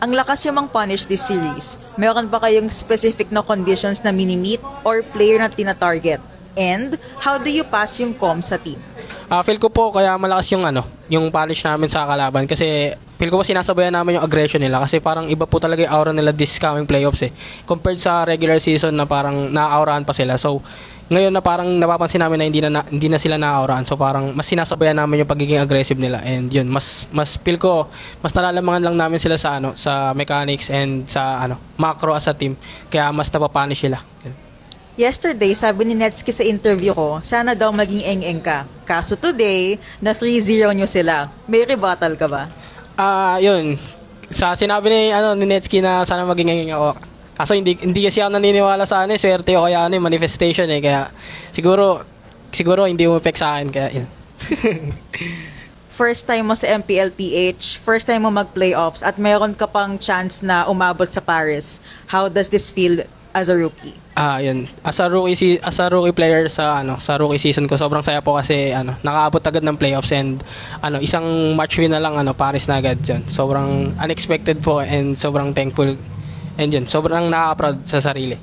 Ang lakas yung mang-punish this series. Meron ba kayong specific na conditions na mini-meet or player na tina-target? And how do you pass yung comms sa team? Feel ko po kaya malakas yung yung punish namin sa kalaban kasi feel ko po sinasabayan namin yung aggression nila kasi parang iba po talaga yung aura nila this coming playoffs eh. Compared sa regular season na parang naaurahan pa sila. So ngayon na parang napapansin namin na hindi na sila naaurahan. So parang mas sinasabayan namin yung pagiging aggressive nila and yun mas feel ko mas nalalamangan lang namin sila sa sa mechanics and sa macro as a team. Kaya mas napapunish sila. Yun. Yesterday, sabi ni Netsky sa interview ko, sana daw maging eng-eng ka. Kaso today, na 3-0 nyo sila. May rebuttal ka ba? Yun. Sa sinabi ni Netsky na sana maging ngingin ako. Kaso hindi kasi ako naniniwala sa swerte o kaya manifestation eh. Kaya siguro hindi umepek sa akin. Kaya yun. First time mo sa MPLPH, first time mo mag-playoffs, at meron ka pang chance na umabot sa Paris. How does this feel as a rookie? Yun. As a rookie player sa rookie season ko, sobrang saya po kasi nakaabot agad ng playoffs and isang match win na lang Paris na agad yun. Sobrang unexpected po and sobrang thankful and yun, sobrang nakaka-proud sa sarili.